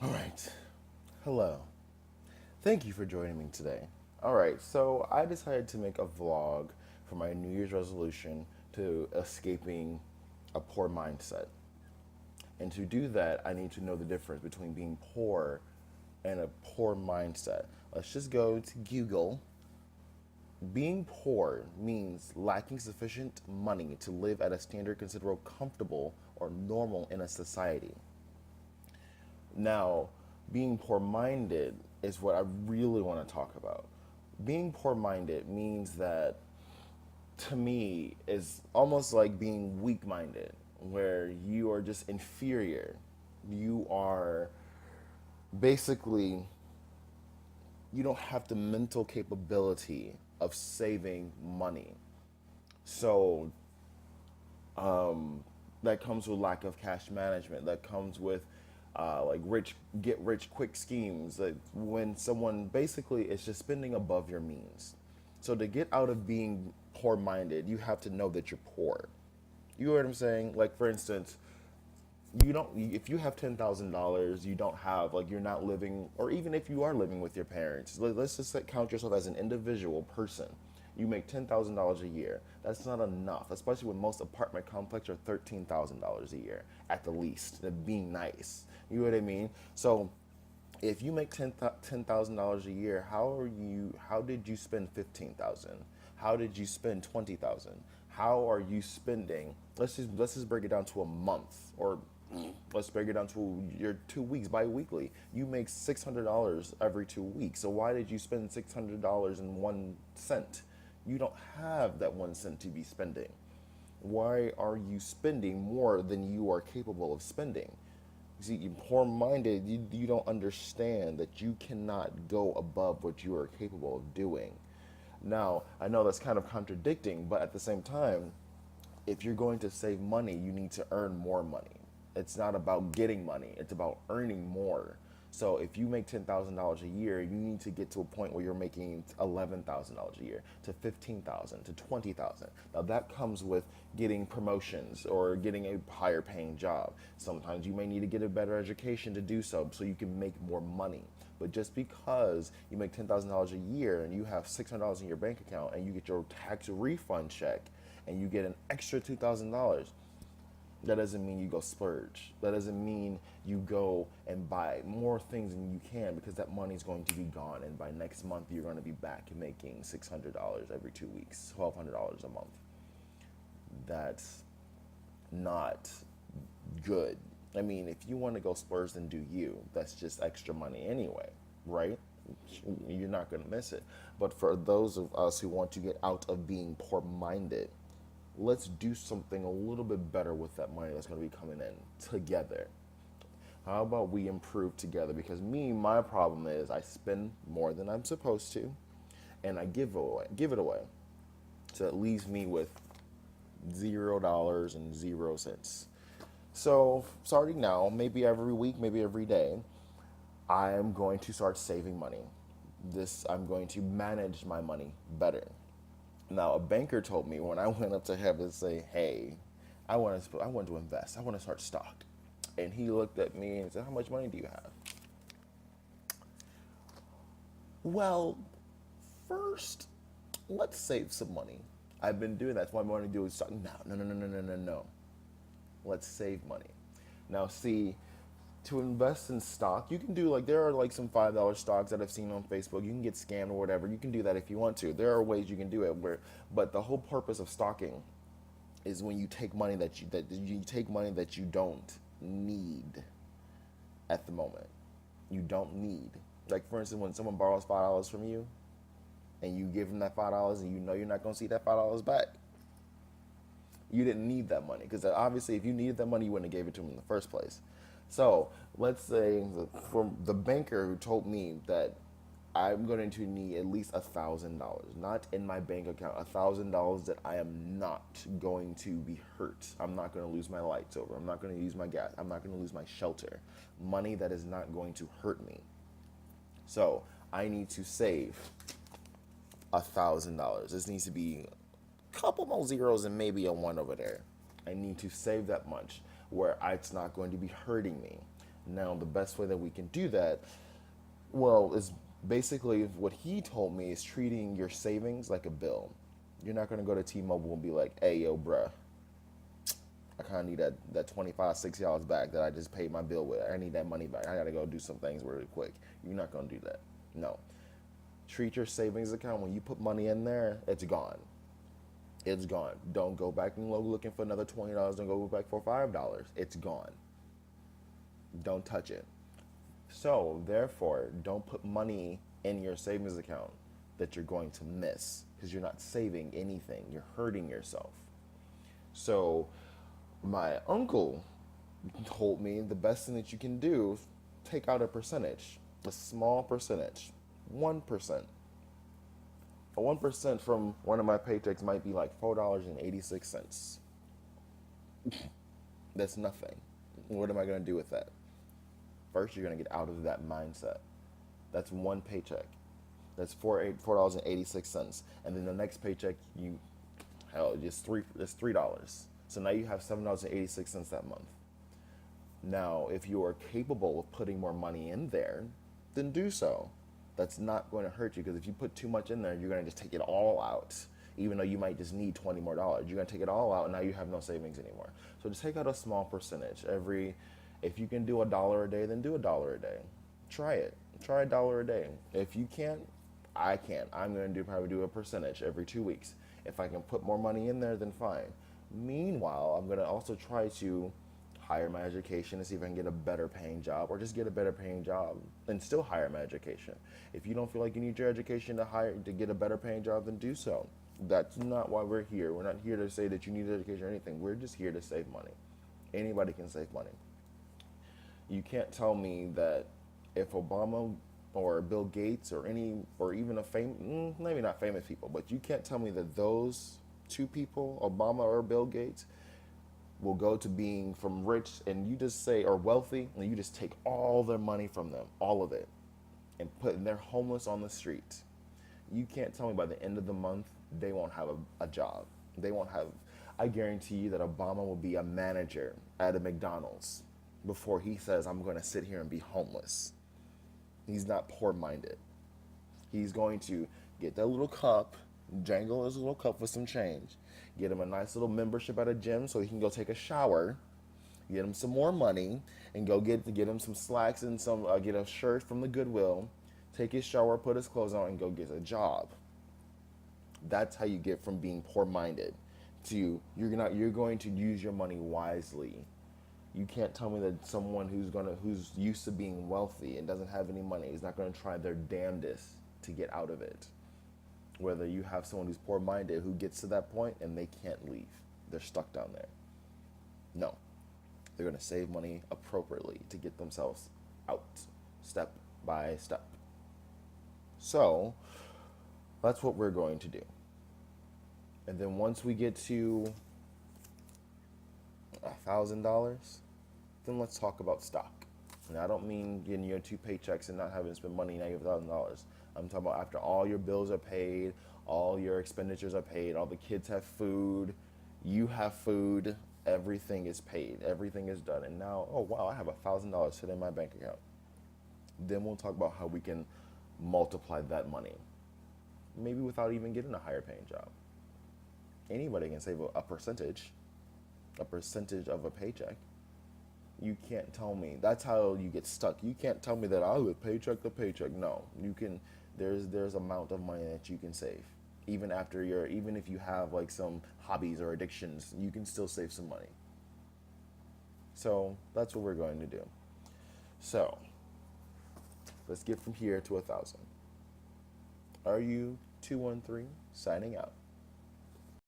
All right. Hello. Thank you for joining me today. All right. So I decided to make a vlog for my New Year's resolution to escaping a poor mindset. And to do that, I need to know the difference between being poor and a poor mindset. Let's just go to Google. Being poor means lacking sufficient money to live at a standard considered comfortable or normal in a society. Now, being poor minded is what I really want to talk about. Being poor minded means that, to me, is almost like being weak minded, where you are just inferior. You are basically, you don't have the mental capability of saving money. So that comes with lack of cash management. That comes with like rich get rich quick schemes. Like when someone basically is just spending above your means. So to get out of being poor minded, you have to know that you're poor. You know what I'm saying? Like for instance, you don't if you have $10,000, you don't have like you're not living, or even if you are living with your parents, let's just count yourself as an individual person. You make $10,000 a year. That's not enough, especially when most apartment complexes are $13,000 a year at the least. Being nice, you know what I mean. So if you make $10,000 a year, how did you spend 15,000? How did you spend 20,000? How are you spending? Let's just break it down to a month, or let's break it down to your 2 weeks bi-weekly. You make $600 every 2 weeks. So why did you spend $600 and 1 cent? You don't have that 1 cent to be spending. Why are you spending more than you are capable of spending? See, you're poor minded, you don't understand that you cannot go above what you are capable of doing. Now, I know that's kind of contradicting, but at the same time, if you're going to save money, you need to earn more money. It's not about getting money, it's about earning more. So if you make $10,000 a year, you need to get to a point where you're making $11,000 a year, to 15,000, to 20,000. Now that comes with getting promotions or getting a higher paying job. Sometimes you may need to get a better education to do so you can make more money. But just because you make $10,000 a year and you have $600 in your bank account and you get your tax refund check and you get an extra $2,000, that doesn't mean you go splurge. That doesn't mean you go and buy more things than you can, because that money's going to be gone. And by next month, you're going to be back making $600 every 2 weeks, $1,200 a month. That's not good. I mean, if you want to go splurge, then do you. That's just extra money anyway, right? You're not going to miss it. But for those of us who want to get out of being poor minded, let's do something a little bit better with that money that's going to be coming in together. How about we improve together? Because my problem is I spend more than I'm supposed to, and I give it away. So it leaves me with $0 and 0 cents. So starting now, maybe every week, maybe every day, I am going to start saving money. I'm going to manage my money better. Now, a banker told me when I went up to him and say, "Hey, I want to invest. I want to start stock." And he looked at me and said, "How much money do you have?" Well, first, let's save some money. I've been doing that. That's what I want to do is stock. No, no, no, no, no, no, no, no. Let's save money. Now, see, to invest in stock, you can do like there are like some $5 stocks that I've seen on Facebook. You can get scammed or whatever. You can do that if you want to. There are ways you can do it but the whole purpose of stocking is when you take money that you take money that you don't need at the moment. You don't need. Like for instance, when someone borrows $5 from you and you give them that $5 and you know you're not gonna see that $5 back, you didn't need that money, because obviously if you needed that money you wouldn't have gave it to him in the first place. So let's say from the banker who told me that I'm going to need at least $1,000, not in my bank account, $1,000 that I am not going to be hurt. I'm not going to lose my lights over. I'm not going to use my gas. I'm not going to lose my shelter. Money that is not going to hurt me. So I need to save $1,000. This needs to be a couple more zeros and maybe a one over there. I need to save that much where it's not going to be hurting me. Now, the best way that we can do that, well, is basically what he told me is treating your savings like a bill. You're not going to go to T-Mobile and be like, hey, yo, bruh, I kind of need that 25, $60 back that I just paid my bill with. I need that money back. I got to go do some things really quick. You're not going to do that. No. Treat your savings account, when you put money in there, it's gone. It's gone. Don't go back and looking for another $20. Don't go back for $5. It's gone. Don't touch it. So, therefore, don't put money in your savings account that you're going to miss because you're not saving anything. You're hurting yourself. So, my uncle told me the best thing that you can do is take out a percentage, a small percentage, 1%. A 1% from one of my paychecks might be like $4.86. That's nothing. What am I going to do with that? First, you're going to get out of that mindset. That's one paycheck. That's $4.86. And then the next paycheck, it's $3. So now you have $7.86 that month. Now, if you are capable of putting more money in there, then do so. That's not going to hurt you, because if you put too much in there, you're going to just take it all out. Even though you might just need $20 more, you're going to take it all out, and now you have no savings anymore. So just take out a small percentage. If you can do $1 a day, then do $1 a day. Try it. Try $1 a day. If you can't, I can't. I'm going to probably do a percentage every 2 weeks. If I can put more money in there, then fine. Meanwhile, I'm going to also try to hire my education and see if I can get a better paying job, or just get a better paying job and still hire my education. If you don't feel like you need your education to get a better paying job, then do so. That's not why we're here. We're not here to say that you need education or anything. We're just here to save money. Anybody can save money. You can't tell me that if Obama or Bill Gates or even maybe not famous people, but you can't tell me that those two people, Obama or Bill Gates, will go to being from rich and you just say, or wealthy, and you just take all their money from them, all of it, and they're homeless on the street. You can't tell me by the end of the month they won't have a job. They won't have. I guarantee you that Obama will be a manager at a McDonald's before he says, I'm going to sit here and be homeless. He's not poor-minded. He's going to get that little cup, jangle his little cup with some change, get him a nice little membership at a gym so he can go take a shower, get him some more money, and go get him some slacks and get a shirt from the Goodwill, take his shower, put his clothes on, and go get a job. That's how you get from being poor-minded to you're going to use your money wisely. You can't tell me that someone who's used to being wealthy and doesn't have any money is not going to try their damnedest to get out of it. Whether you have someone who's poor-minded who gets to that point and they can't leave. They're stuck down there. No. They're going to save money appropriately to get themselves out, step by step. So, that's what we're going to do. And then once we get to $1,000, then let's talk about stock. And I don't mean getting your 2 paychecks and not having to spend money. Now you have $1,000. I'm talking about after all your bills are paid, all your expenditures are paid, all the kids have food, you have food, everything is paid, everything is done. And now, oh wow, I have $1,000 sitting in my bank account. Then we'll talk about how we can multiply that money. Maybe without even getting a higher paying job. Anybody can save a percentage of a paycheck. You can't tell me. That's how you get stuck. You can't tell me that I live paycheck to paycheck. No, you can. There's amount of money that you can save. Even if you have like some hobbies or addictions, you can still save some money. So that's what we're going to do. So let's get from here to 1,000. Are you 213 signing out?